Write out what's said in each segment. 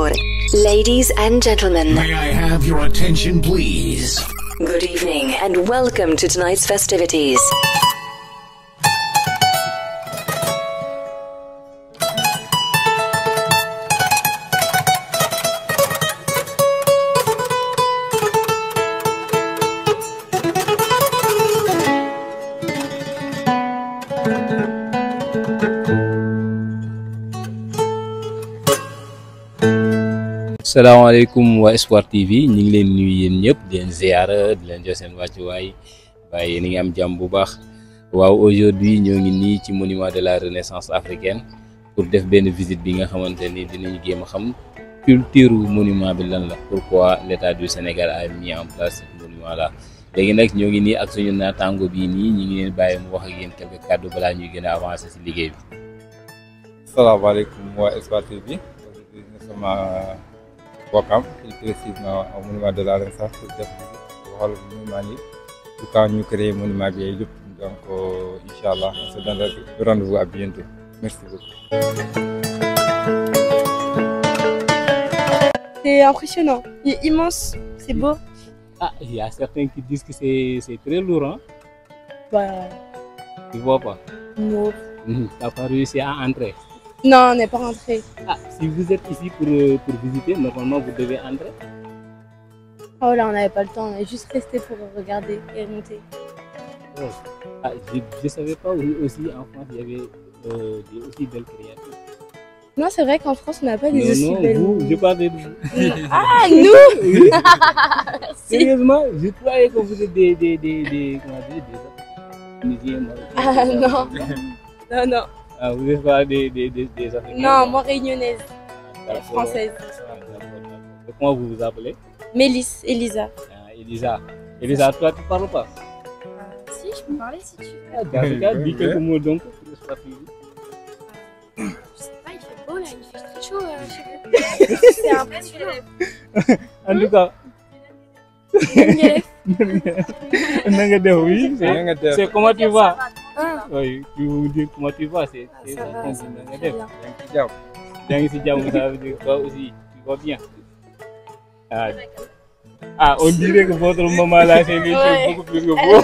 favor. Ladies and gentlemen, may I have your attention, please? Good evening and welcome to tonight's festivities. salaamaaleykum waa Espoir TV ñu ngi leen nuyu yéen ñëpp di leen ziara di leen jox seen wàccuwaay waaye yéen a ngi am jàmm bu baax waaw aujourd'hui ñoo ngi nii ci monument de la renaissance africaine pour def benn visite bi nga xamante ni dinañu jéem a xam culture monument bi lan la pourquoi l'état du Sénégal a mis en place ce monument là léegi nag ñoo ngi nii ak suñu naataango bii nii ñu ngi leen bàyyi mu wax ak yéen quelques kàddu balaa ñuy gën a avancer ci liggéey bi. salaamaaleykum waa Espoir TV Wakam, plus précisément au monument de la Renaissance pour def waxal monument yi tout quand ñu créé monument bi yëpp donc inchallah on se donne rendez-vous à bientôt. Merci beaucoup. C'est impressionnant, il est immense, c'est beau. Ah, il y a certains qui disent que c'est très lourd, hein? Bah, tu vois pas? Non. T'as pas réussi à entrer? Non, on n'est pas rentré. Ah, si vous êtes ici pour visiter, normalement vous devez entrer. Oh là, on n'avait pas le temps, on est juste resté pour regarder et monter. Oh. Ah, je ne savais pas aussi en France il y avait des aussi belles créatures. Non, c'est vrai qu'en France, on n'a pas des aussi belles. Non, je parlais de vous. Ah, nous. Sérieusement, je croyais que vous êtes des comment dire, des Tunisiens. Ah non, non, non. Ah, vous n'êtes pas des Africains? Non, moi réunionnaise, française. Comment vous vous appelez? Mélisse, Elisa. Ah, Elisa. Elisa, toi tu parles pas? Si, je peux parler si tu veux. Ah, dans ce cas, dis quelques mots donc pour Espoir TV. Je sais pas, il fait beau là, il fait très chaud chez vous. C'est impressionnant. En tout cas. Oui, c'est comment tu vas? Oui, tu veux me dire comment tu vas? C'est ça va, ça veut dire toi aussi, tu vas bien. Ah, on dirait que votre maman là, c'est une chose beaucoup plus que vous.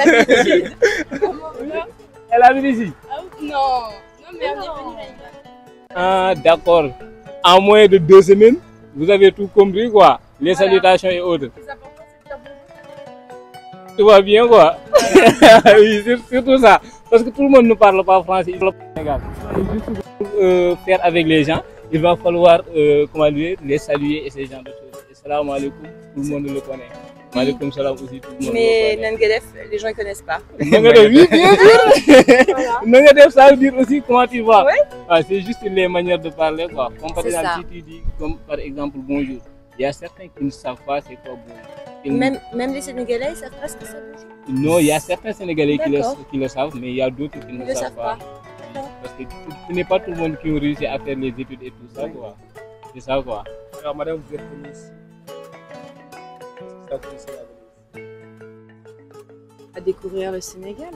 Elle habite ici? Non, non, mais on est venu là. Ah, d'accord. En moins de 2 semaines, vous avez tout compris quoi? Les salutations et autres. Tout va bien quoi? Oui, surtout ça. Parce que tout le monde ne parle pas français. Juste pour faire avec les gens, il va falloir comment dire, les saluer et ces genres de choses. Salam alaikum, tout le monde le connaît. Malikum salam aussi, tout le monde mais le connaît. Nangadef, les gens ne connaissent pas. Nangadef, oui, bien sûr. Nangadef, ça veut dire aussi comment tu vas. Ouais. Ah, c'est juste les manières de parler quoi. Comme par exemple, ça. si tu dis comme par exemple bonjour, il y a certains qui ne savent pas c'est quoi bonjour. Même les Sénégalais, ils ne savent pas ce que c'est bonjour. Non, il y a certains Sénégalais D'accord. qui le savent, mais il y a d'autres qui ne le savent pas. Parce que ce n'est pas tout le monde qui a réussi à faire les études et tout ça, quoi. C'est ça, quoi. Alors madame, vous êtes venue ici. À découvrir le Sénégal,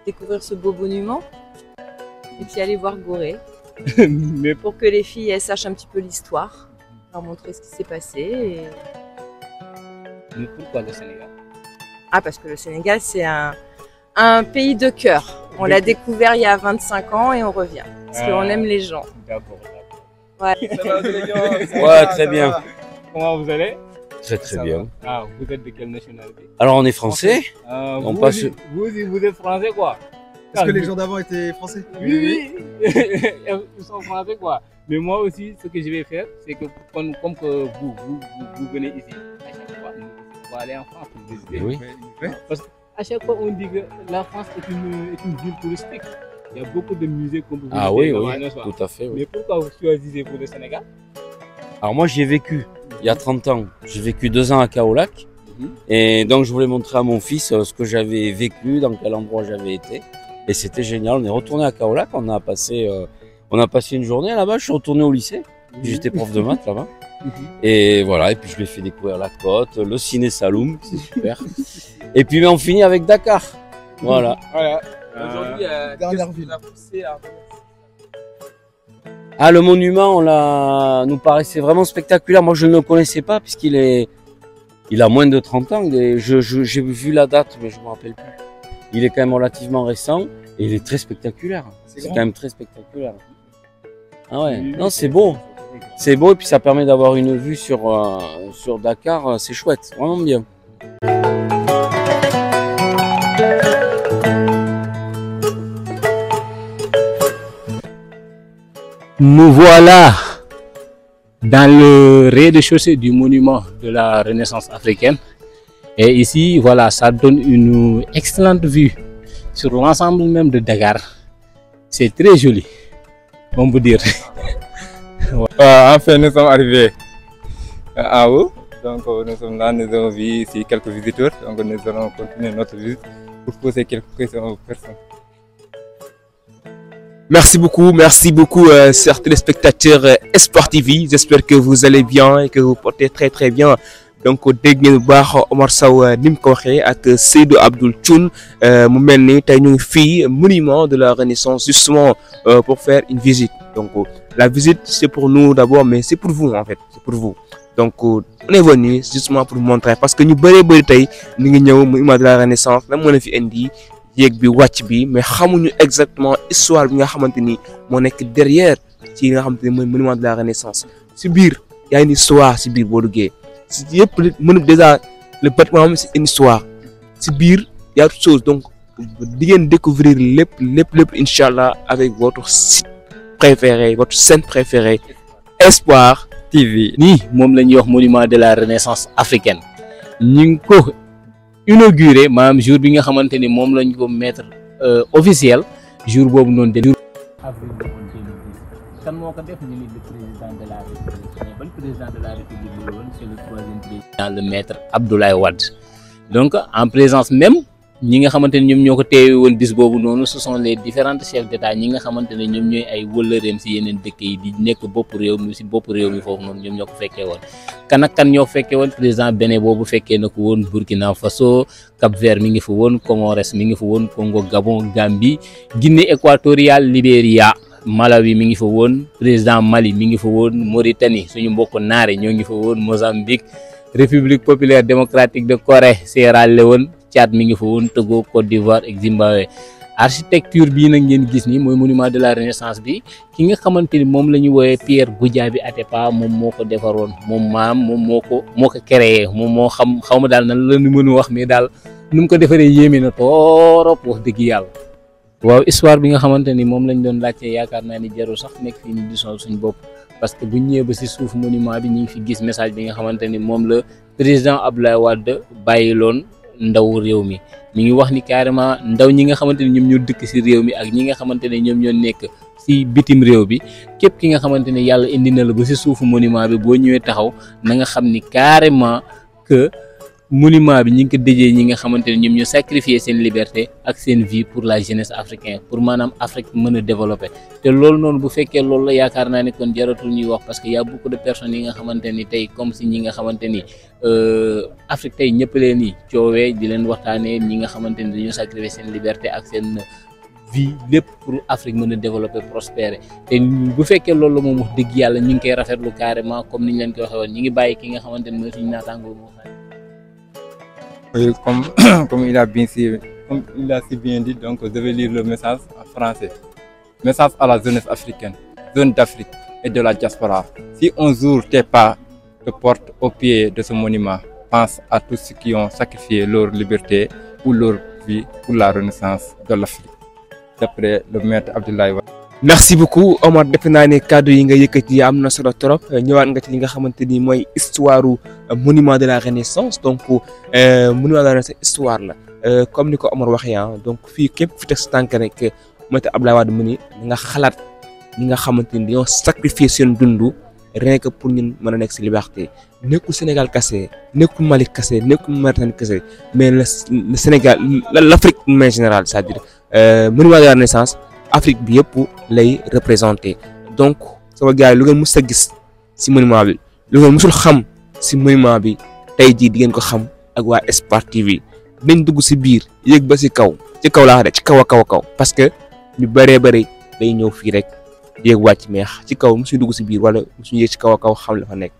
découvrir ce beau monument, et puis aller voir Gorée. Mais pour que les filles elles sachent un petit peu l'histoire, leur montrer ce qui s'est passé. Et... Mais pourquoi le Sénégal? Ah, parce que le Sénégal, c'est un pays de cœur. On l'a découvert il y a 25 ans et on revient. Parce qu'on aime les gens. D'accord. Ouais. Ouais, très bien. Comment vous allez? Très bien. Ah, vous êtes de quelle nationalité? Alors on est français. On passe... vous êtes français quoi? Est-ce que les gens d'avant étaient français? Oui. Ils sont français quoi. Mais moi aussi, ce que je vais faire, c'est que comme que vous venez ici, à chaque fois, on va aller en France pour visiter. Oui. Parce qu'à chaque fois, on dit que la France est une ville touristique. Il y a beaucoup de musées qu'on peut visiter. Ah oui, tout à fait. Oui. Mais pourquoi vous choisissez pour le Sénégal? Alors moi, j'y ai vécu il y a 30 ans. J'ai vécu 2 ans à Kaolack. Et donc, je voulais montrer à mon fils ce que j'avais vécu, dans quel endroit j'avais été. Et c'était génial. On est retourné à Kaolack. On a passé une journée là-bas. Je suis retourné au lycée. J'étais prof de maths là-bas. Et voilà. Et puis, je lui ai fait découvrir la côte, le ciné Saloum. C'est super. Et puis, on finit avec Dakar. Voilà. Voilà. Aujourd'hui, qu'est-ce qui vous a poussé à Ah, le monument, nous paraissait vraiment spectaculaire. Moi, je ne le connaissais pas puisqu'il a moins de 30 ans. J'ai vu la date, mais je ne me rappelle plus. Il est quand même relativement récent et il est très spectaculaire. C'est quand même très spectaculaire. Ah ouais, non, c'est beau. C'est beau et puis ça permet d'avoir une vue sur Dakar. C'est chouette, vraiment bien. Nous voilà dans le rez-de-chaussée du monument de la Renaissance africaine. Et ici, voilà, ça donne une excellente vue sur l'ensemble même de Dakar. C'est très joli, on peut dire. Enfin, nous sommes arrivés en haut. Donc, nous sommes là, nous avons vu ici quelques visiteurs. Donc, nous allons continuer notre visite pour poser quelques questions aux personnes. Merci beaucoup, chers téléspectateurs Espoir TV. J'espère que vous allez bien et que vous portez très très bien. Donc dégg ngeen bu baax Omar Sow ni mu ko waxee ak Seydou Abdoul Thioune mu mel ni tey ñu ngi fii monument de la Renaissance justement pour faire une visite. Donc la visite c'est pour nous d'abord, mais c'est pour vous en fait, c'est pour vous. Donc on est venu justement pour montrer parce que ñu bëri tey ñu ngi ñëw monument de la Renaissance lan moo leen fi indi. Yéeg bi wàcc bi mais xamuñu exactement histoire bi nga xamante ni moo nekk derrière ci nga xamante ni mooy monument de la Renaissance si biir y a une histoire si biir boo duggee si yëpp déjà le bâtiment c'est une histoire si biir y a autre chose donc di ngeen découvrir lépp inchallah avec votre site préféré, votre scène préférée Espoir TV. nii moom la ñuy wax monument de la Renaissance africaine ñu ngi ko inauguré maanaam jour bi nga xamante ni moom lañ ko mettre officiel jour boobu noonu de avril 2010 kan moo ko def ñu ni le président de la République mais ban président de la République la woon c'est le troisième président le maître Abdoulaye Wade donc en présence même ñi nga xamante ne ñoom ñoo ko teewe woon bis boobu noonu ce sont les différents chefs d'État ñi nga xamante ne ñoom ñooy ay wëllëreem si yeneen dëkk yi di nekk bopp réew mi si bopp réew mi foofu noonu ñoom ñoo ko fekkee woon kan ak kan ñoo fekkee woon président Bénin boobu fekkee na ko woon Burkina Faso Cap-Vert mi ngi fa woon Comores mi ngi fa woon Congo Gabon Gambie Guinée équatoriale Libéria Malawi mi ngi fa woon président Mali mi ngi fa woon Mauritanie suñu mbokk naare ñoo ngi fa woon Mozambique République populaire démocratique de Corée Sierra Leone Tchad mi ngi fa woon Togo Côte d'Ivoire ak Zimbabwe architecture bii nag ngeen gis ni mooy monument de la Renaissance bi ki nga xamante ni moom la ñu woowee Pierre Goudiaby Atepa moom moo ko defaroon moom moo ko créé moom moo xaw ma daal nan la ñu mën a wax mais daal nu mu ko defaree yéeme na torop wax dëgg yàlla. waaw histoire bi nga xamante ni moom lañ doon laajte yaakaar naa ni jarul sax nekk fii ni di sonal suñ bopp parce que buñ ñëwee ba si suuf monument bi ñu ngi fi gis message bi nga xamante ni moom la président Abdoulaye Wade bàyyiloon ndaw réew mi ngi wax ni carrément ndaw ñi nga xamante ni ñoom ñoo dëkk si réew mi ak ñi nga xamante ne ñoom ñoo nekk si bitim réew bi képp ki nga xamante ne yàlla indi na la ba si suufu monument bi boo ñëwee taxaw na nga xam ni carrément que monument bi ñi ngi ko déjee ñi nga xamante ne ñoom ñoo sacrifier seen liberté ak seen vie pour la jeunesse africaine pour maanaam Afrique mën a développer te loolu noonu bu fekkee loolu la yaakaar naa ne kon jaratul ñuy wax parce que y a beaucoup de personnes yi nga xamante ni tey comme si ñi nga xamante ni Afrique tey ñëpp leen ni coowee di leen waxtaanee ñi nga xamante ni dañoo sacrifier seen liberté ak seen vie lépp pour Afrique mën a développer prospérer te bu fekkee loolu la moom wax dëgg yàlla ñu ngi koy rafetlu carrément comme niñ leen ko waxee woon ñi ngi bàyyi ki nga xamante ni mooy suñu naataangoo moo xam. Oui, comme il a si bien dit, donc je vais lire le message en français. Message à la jeunesse africaine, zone d'Afrique et de la diaspora. Si un jour tes pas te portent au pied de ce monument, pense à tous ceux qui ont sacrifié leur liberté ou leur vie pour la renaissance de l'Afrique. D'après le maître Abdoulaye Wade. Merci beaucoup Omar defe naa ne kàddu yi nga yëkkati am na solo trop ñëwaat nga ci li nga xamante ni mooy histoire monument de la Renaissance donc monument de la Renaissance histoire la comme ni ko Omar waxee donc fii képp fi teg sa tànk rek mooy Abdoulaye Wade mu ni nga xalaat ñi nga xamante ni dañoo sacrifier seen dundu rien que pour ñun mën a nekk si liberté nekkul Sénégal kese nekkul Mali kese nekkul Mauritanie kese mais le Sénégal l'Afrique en général c'est-à-dire monument de la Renaissance Afrique bi yëpp lay représenté donc sama gars yi lu ngeen mës a gis si monument bi lu ngeen mësul xam si monument bi tey jii di ngeen ko xam ak waa Espoir TV dañ dugg si biir yéeg ba si kaw laa wax de ci kaw a kaw parce que ñu bëree bëri day ñëw fii rek yéeg wàcc mais ci kaw musuñu dugg si biir wala musuñu yéeg ci kaw a kaw xam la fa nekk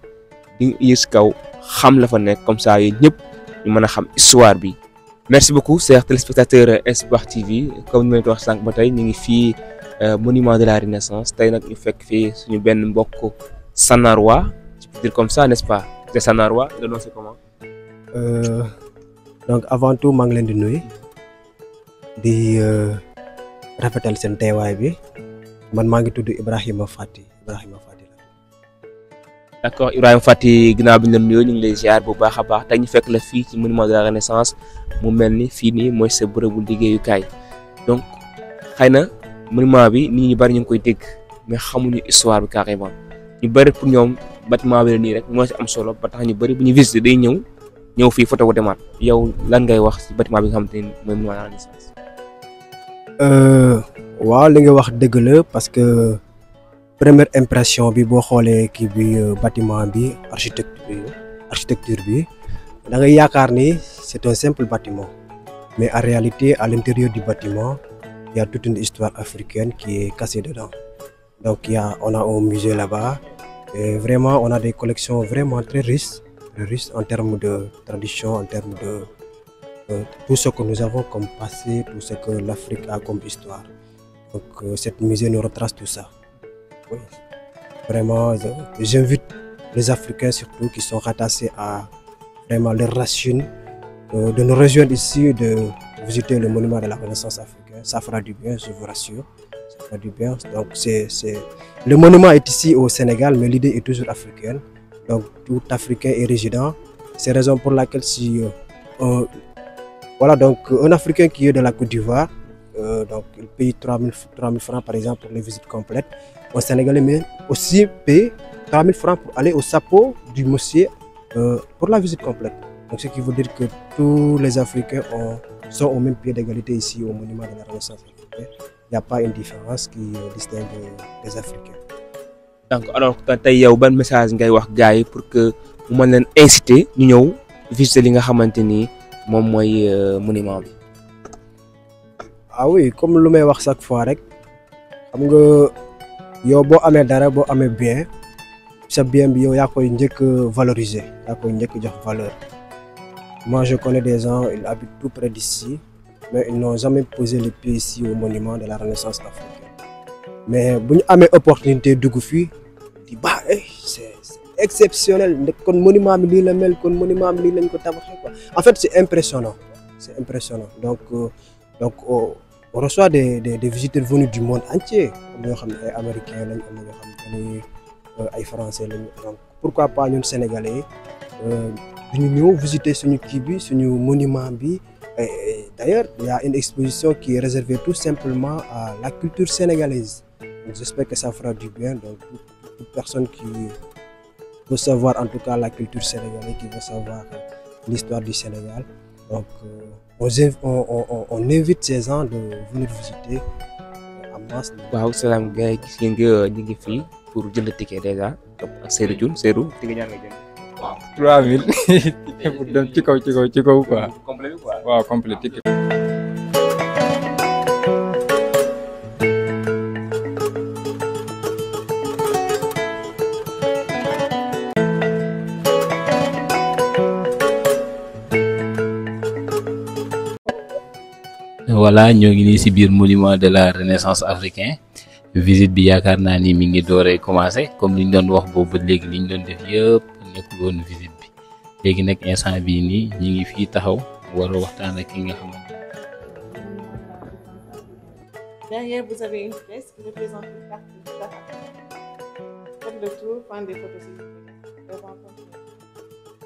di yéeg si kaw xam la fa nekk comme ça yéen ñëpp ñu mën a xam histoire bi. merci beaucoup chers téléspectateurs Espoir TV comme ni ma leen ko wax sànq ba tey ñu ngi fii monument de la Renaissance tey nag ñu fekk fii suñu benn mbokk Sanarwa je peux dire comme ça n'est-ce pas c'est Sanarwa le nom c'est comment. donc avant tout maa ngi leen di nuyu di rafetal seen teewaay bi man maa ngi tudd Ibrahima Fati la. d'accord Ibrahima Fati ginnaaw bi ñu leen nuyoo ñu ngi lay ziar bu baax a baax tey ñu fekk la fii ci monument de la Renaissance mu mel ni fii nii mooy sa bërëbu liggéeyukaay donc xëy na monument bi nit ñu bari ñu ngi koy dégg mais xamuñu histoire bi carrément ñu bari pour ñoom bâtiment bi la nii rek moo ci am solo ba tax ñu bari bu ñu visiter day ñëw fii photo ko demaat yow lan ngay wax ci bâtiment bi nga xamante ni mooy monument de la Renaissance. waaw li nga wax dëgg la parce que première impression bi boo xoolee kii bi bâtiment bi architecture bi da ngay yaakaar ni c'est un simple bâtiment mais en réalité à l'intérieur du bâtiment il y a toute une histoire africaine qui est cachée dedans. Donc on a un musée là-bas et vraiment on a des collections vraiment très riches en termes de tradition, en termes de tout ce que nous avons comme passé, tout ce que l'Afrique a comme histoire. Donc cette musée nous retrace tout ça. Oui. Vraiment, j'invite les Africains surtout qui sont rattachés à vraiment leurs racines de nous rejoindre ici, de visiter le monument de la Renaissance africaine. Ça fera du bien, je vous rassure. Ça fera du bien. Donc le monument est ici au Sénégal, mais l'idée est toujours africaine. Donc tout Africain est résident. C'est la raison pour laquelle si voilà, donc un Africain qui est de la Côte d'Ivoire, donc il paye 3 000 francs par exemple pour les visites complètes. Un Sénégalais mais aussi paye 3 000 francs pour aller au sapot du monsieur pour la visite complète. Donc ce qui veut dire que tous les Africains sont au même pied d'égalité ici au monument de la Renaissance africaine. Il n'y a pas une différence qui distingue les Africains. Donc alors tey yow ban message ngay wax gars yi pour que mu mën leen inciter ñu ñëw visiter li nga xamante ni moom mooy monument bi. ah oui comme lu may wax chaque fois rek xam nga yow boo amee dara boo amee bien sa bien bi yow yaa koy njëkk valoriser yaa koy njëkk jox valeur. Moi je connais des gens ils habitent tout près d'ici mais ils n'ont jamais posé les pieds ici au monument de la Renaissance africaine. Mais bu ñu amee opportunité dugg fii di baax c'est exceptionnel kon monument bi lii la mel kon monument bi lii lañ ko tabaxee quoi. En fait c'est impressionnant donc on reçoit des visiteurs venus du monde entier am na ñoo xam ne ay américains lañ am na ñoo xam ne ay français lañ donc pourquoi pas ñun sénégalais duñu ñëw visiter suñu kii bi suñu monument bi. D'ailleurs il y a une exposition qui est réservée tout simplement à la culture sénégalaise. Donc j'espère que ça fera du bien donc toute personne qui veut savoir en tout cas la culture sénégalaise, qui veut savoir l'histoire du Sénégal. Donc on invite ces gens de venir visiter en masse. waaw salaam gars yi gis ngeen nga ñu ngi fii pour jënd ticket déjà ak Seydou Dioune Seydou ticket ñaar nga jënd. waaw 3000 ticket pour dem ci kaw quoi. complet quoi. waaw complet ticket. voilà ñoo ngi nii ci biir monument de la Renaissance africain visite bi yaakaar naa ni mi ngi dooree commencé comme li ñu doon wax boobu ba léegi li ñu doon def yëpp nekkul woon visite bi léegi nag instant bii nii ñi ngi fii taxaw war a waxtaan ak ki nga xamante. Derrière vous avez une fresque qui représente une partie de l'Afrique. Faites le tour, prenez des photos s'il vous plaît.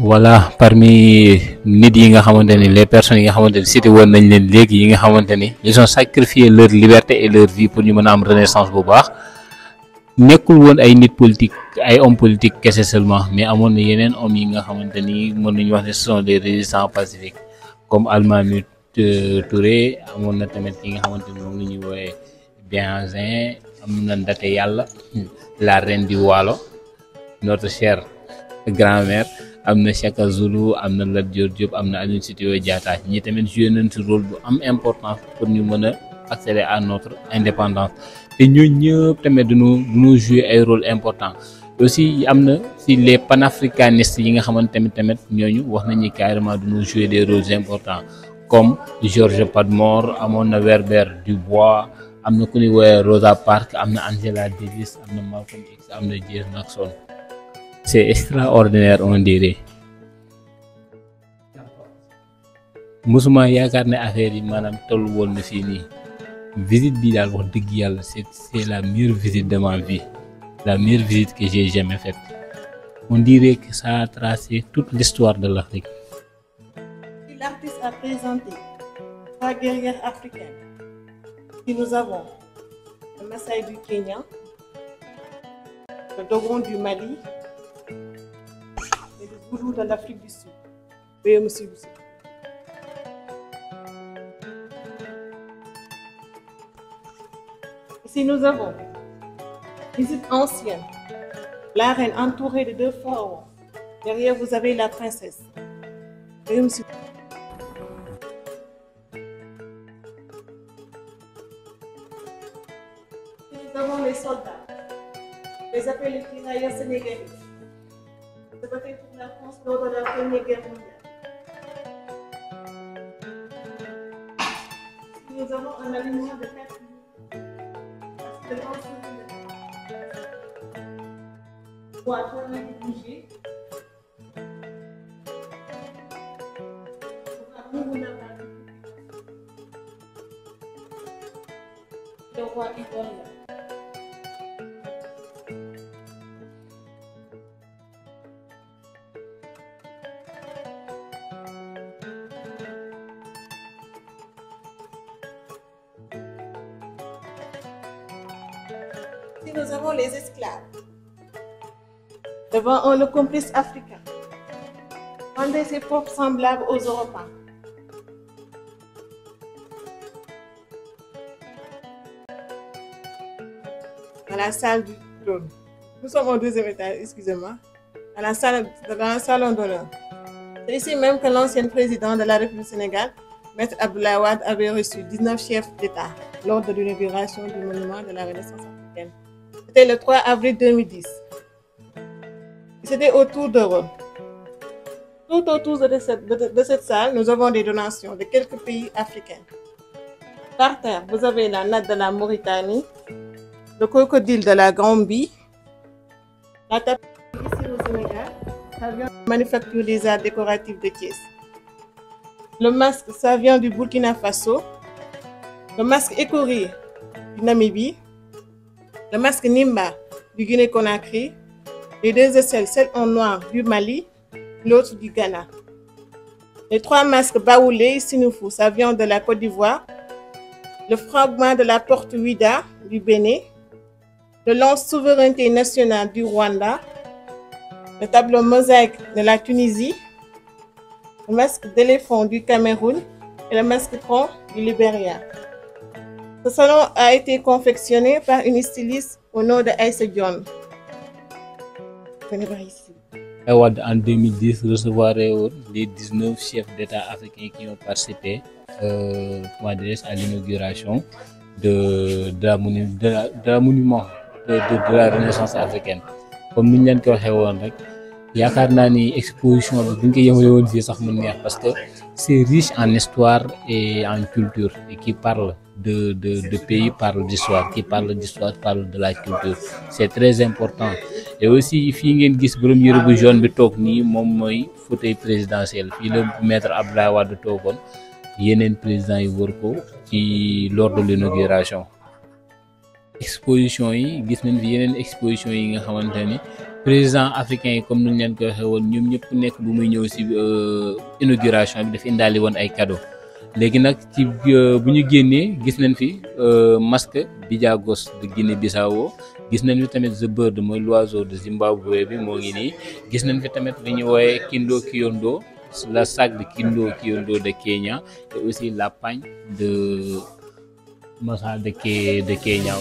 Voilà, parmi les personnes qui ont cité ils ont sacrifié leur liberté et leur vie pour ñu mëna am renaissance bu baax nekkul won ay nit politique ay hommes politiques kessé seulement mais amon na yenen hommes yi nga xamanteni mën nañ wax ne ce sont des résistants pacifiques comme Almami Touré amon na tamit ki nga xamanteni mom lañuy woyé Bianzin amna Ndaté Yalla la reine du Waalo notre chère grand-mère amna Chaka Zulu amna Lat Dior Diop amna Aline Sitoé Diatta ñi tamit joué nañ ci rôle bu am importance pour ñu mëna accéder à notre indépendance et ñoo ñëpp tamit dañu jouer ay rôle important aussi amna ci les panafricanistes yi nga xamanteni tamit ñooñu wax nañu carrément dañu jouer des rôles importants comme Georges Padmore amona Werber Dubois amna ku ñuy woowee Rosa Parks amna Angela Davis amna Malcolm X amna James Jackson. C'est extraordinaire on dirait musuma yaakaar ne affaire yi maanaam toll woon na fii nii visite bi daal wax dëgg yàlla c'est la meilleure visite de ma vie la meilleure visite que j'ai jamais faite on dirait que ça a tracé toute l'histoire de l'Afrique. L'artiste a présenté 3 guerrières africaines. Puis nous avons le Maasai du Kenya, le Dogon du Mali et le Zoulou de l'Afrique du Sud. Veuillez me suivre. Ici nous avons visite ancienne, la reine entourée de 2 pharaons. Derrière vous avez la princesse. Veuillez me suivre. Nous avons les soldats, les appelés les tirailleurs sénégalais. Se battaient pour la France lors de la Première Guerre mondiale. Nous avons un alignement de 4 minutes. Pour attendre les bouger. Le roi ivoirien. Nous avons les esclaves. Devant eux, le complice africain. Rendez ses propres semblables aux Européens. Dans la salle du trône. Nous sommes au 2e étage, excusez-moi. Dans le salon d'honneur. C'est ici même que l'ancien président de la République du Sénégal, Maître Abdoulaye Wade, avait reçu 19 chefs d'État lors de l'inauguration du monument de la Renaissance africaine. C'était le 3 avril 2010. C'était autour de Rome. Tout autour de cette salle, nous avons des donations de quelques pays africains. Par terre, vous avez la natte de la Mauritanie, le crocodile de la Gambie, la tapissière ici au Sénégal, ça vient de la manufacture des arts décoratifs de Thiès. Le masque, ça vient du Burkina Faso. Le masque écoré du Namibie. Le masque Nimba du Guinée-Conakry, les 2 aisselles, celle en noir du Mali, l'autre du Ghana. Les 3 masques baoulés, Sinufou, ça vient de la Côte d'Ivoire. Le fragment de la porte Ouida du Bénin. Le lance souveraineté nationale du Rwanda. Le tableau mosaïque de la Tunisie. Le masque d'éléphant du Cameroun et le masque tronc du Libéria. Ce salon a été confectionné par une styliste au nom de Aïssa Dione. Venez voir ici. En 2010, recevoir les 19 chefs d'État africains qui ont participé à l'inauguration de la monument de la Renaissance africaine. Comme nous l'avons dit, yaakaar naa ni exposition bi buñ ko yemale woon fii sax mu neex parce que c'est riche en histoire et en culture et qui parle de pays, parle d'histoire, qui parle d'histoire, parle de la culture. C'est très important. Et aussi fii ngeen gis borom yëre bu jaune bi toog nii moom mooy fauteuil présidentiel fii le maître Abdoulaye Wade toogoon yeneen président yi wër ko ci lors de l'inauguration. exposition yi gis nañ fi yeneen exposition yi nga xamante ni président africain yi comme nuñ leen ko waxee woon ñoom ñëpp nekk bu muy ñëw ci inauguration bi dafa indaali woon ay cadeau léegi nag ci bu ñu génnee gis nañ fi masque Bijagos de Guinée-Bissau gis nañ fi tamit the bird mooy l'oiseau de Zimbabwe bi moo ngi nii gis nañ fi tamit li ñu wooyee Kindo Kiondo la sac de Kindo Kiondo de Kenya et aussi la pagne de Massa de Kenya.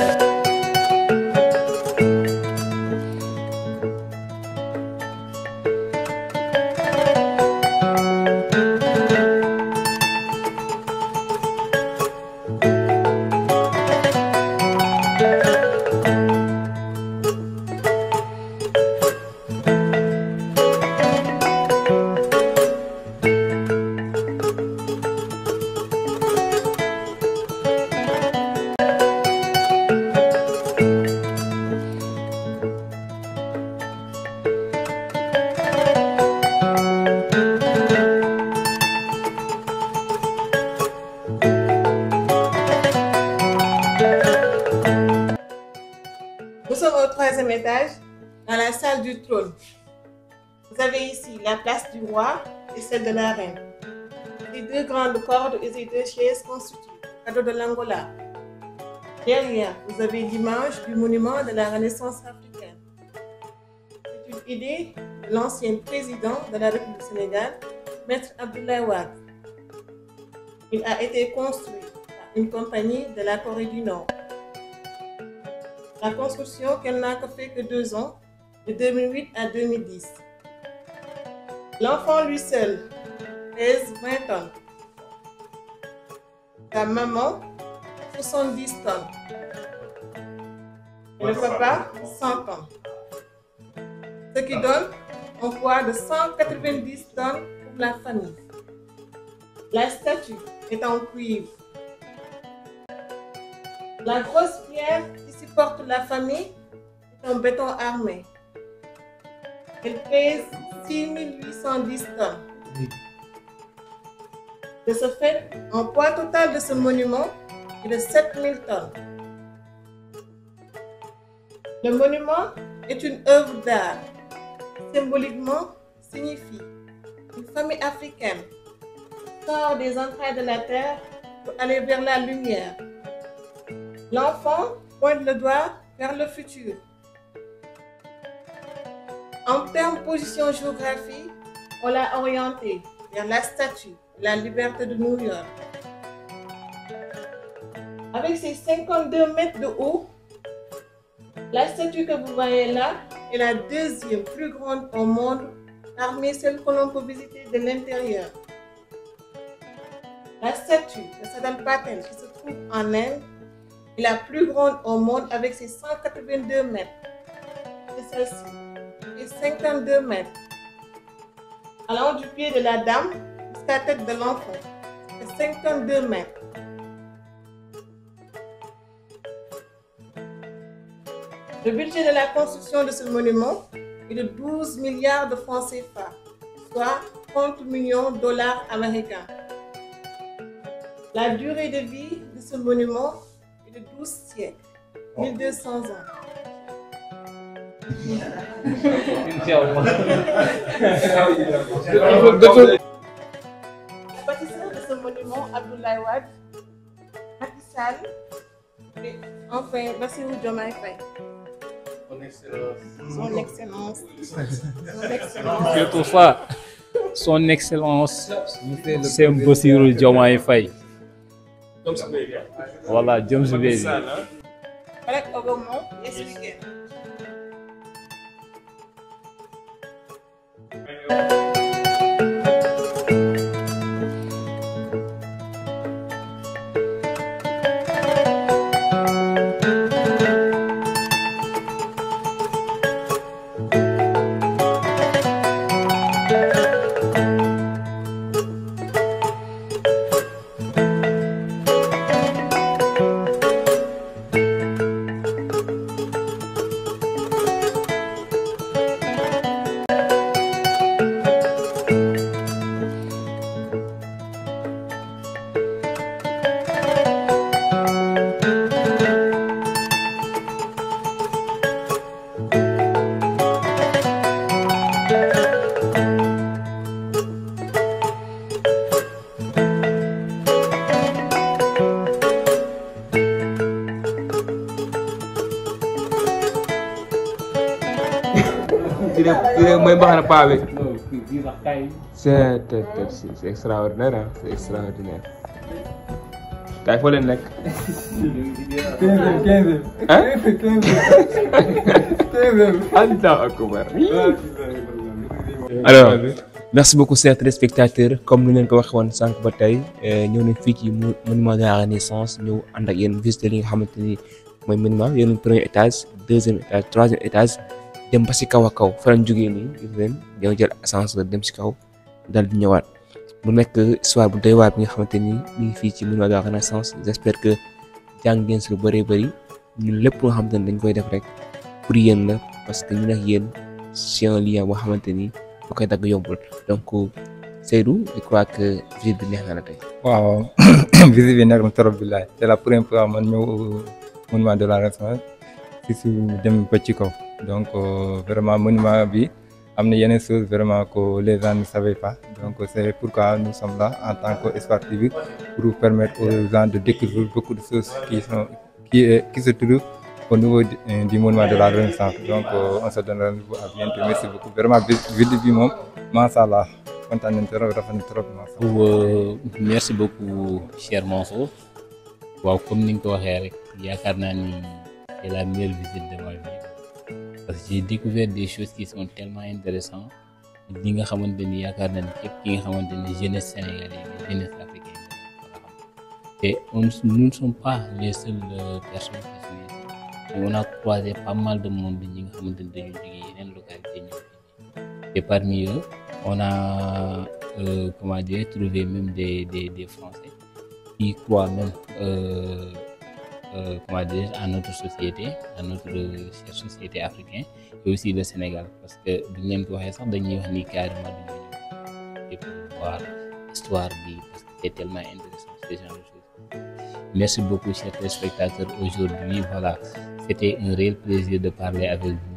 Nous sommes au 3e étage, dans la salle du trône. Vous avez ici la place du roi et celle de la reine. Les deux grandes cordes et les deux chaises constituent le cadeau de l'Angola. Derrière, vous avez l'image du monument de la Renaissance africaine. C'est une idée de l'ancien président de la République du Sénégal, Maître Abdoulaye Wade. Il a été construit par une compagnie de la Corée du Nord. La construction qu'elle n'a fait que 2 ans, de 2008 à 2010. L'enfant lui seul pèse 20 tonnes. La maman, 70 tonnes. Et le papa, 100 tonnes. Ce qui donne un poids de 190 tonnes pour la famille. La statue est en cuivre. La grosse pierre qui supporte la famille est en béton armé. Elle pèse 6810 tonnes. De ce fait, un poids total de ce monument est de 7000 tonnes. Le monument est une œuvre d'art. Symboliquement, signifie une famille africaine sort des entrailles de la terre pour aller vers la lumière. L'enfant pointe le doigt vers le futur. En termes de position géographique, on l'a orienté vers la statue de la liberté de New York. Avec ses 52 mètres de haut, la statue que vous voyez là est la 2e plus grande au monde parmi celles que l'on peut visiter de l'intérieur. La statue de Sardar Patel qui se trouve en Inde est la plus grande au monde avec ses 182 mètres. Et celle-ci est 52 mètres. Allant du pied de la dame jusqu'à la tête de l'enfant, c'est 52 mètres. Le budget de la construction de ce monument est de 12 milliards de francs CFA, soit 30 millions de dollars américains. La durée de vie de ce monument est de 12 siècles, 1200 ans. Le bâtisseur de ce monument, Abdoulaye Wade, Macky Sall et enfin Bassirou Diomaye Faye. Son Excellence. Son Excellence. C'est pour ça, Son Excellence, c'est Bassirou Diomaye Faye. Voilà, James Baby. Barack Obama expliqué. kii mooy mbaxana paa bi. c'est extraordinaire ah c'est extraordinaire. kay foo leen nekk. 15e. ah 15e. Allahu akbar. Alors merci beaucoup chers téléspectateurs comme ni leen ko waxee woon sànq ba tey ñëw nañ fii ci monument de la Renaissance ñëw ànd ak yéen visiter li nga xamante ni mooy monument yéen premier étage deuxième étage troisième étage dem ba si kaw a kaw fa lañ jógee nii gis ngeen ñëw jël ascenseur dem si kaw dal di ñëwaat mu nekk histoire bu doy waar bi nga xamante ni mi ngi fii ci monument de la Renaissance j'espère que jàng ngeen si lu bëree bëri ñun lépp loo xamante ni dañ koy def rek pour yéen la parce que ñu nag yéen c'est un lien boo xamante ni lu koy dagg yombul donc Seydou je crois que visite bi neex na la tey. waaw visite bi neex na trop billaay c'est la première fois man ñëw monument de la Renaissance si dem ba ci kaw donc vraiment monument bi am na yeneen choses vraiment que les gens ne savaient pas donc c'est pourquoi nous sommes là en tant que sportifs pour permettre aux gens de découvrir beaucoup de choses qui se trouvent au niveau du monument de la Renaissance donc on se donne rendez-vous à bientôt merci beaucoup vraiment visite bi moom macha allah kontaan nañ trop rafet na trop macha allah. merci beaucoup cher Mansour waaw comme ni nga ko waxee rek yaakaar naa ni c'est la meilleure visite de ma vie parce que j'ai découvert des choses qui sont tellement intéressantes li nga xamante ni yaakaar naa ni képp ki nga xamante ni jeunesse sénégalaise jeunesse africaine et nous ne sommes pas les seules personnes qui sont ici. On a croisé pas mal de monde ñi nga xamante ni dañu jógee yeneen localité ñëw et parmi eux on a comment dire trouvé même des Français qui croient même comment dire à notre société à notre chère société africaine et aussi le Sénégal parce que duñ leen ko waxee sax dañuy wax ni carrément duñu ñëw et pour voir histoire bi parce que c'est tellement intéressant ce genre de choses. Merci beaucoup chers téléspectateurs aujourd'hui voilà. C'était un réel plaisir de parler avec vous.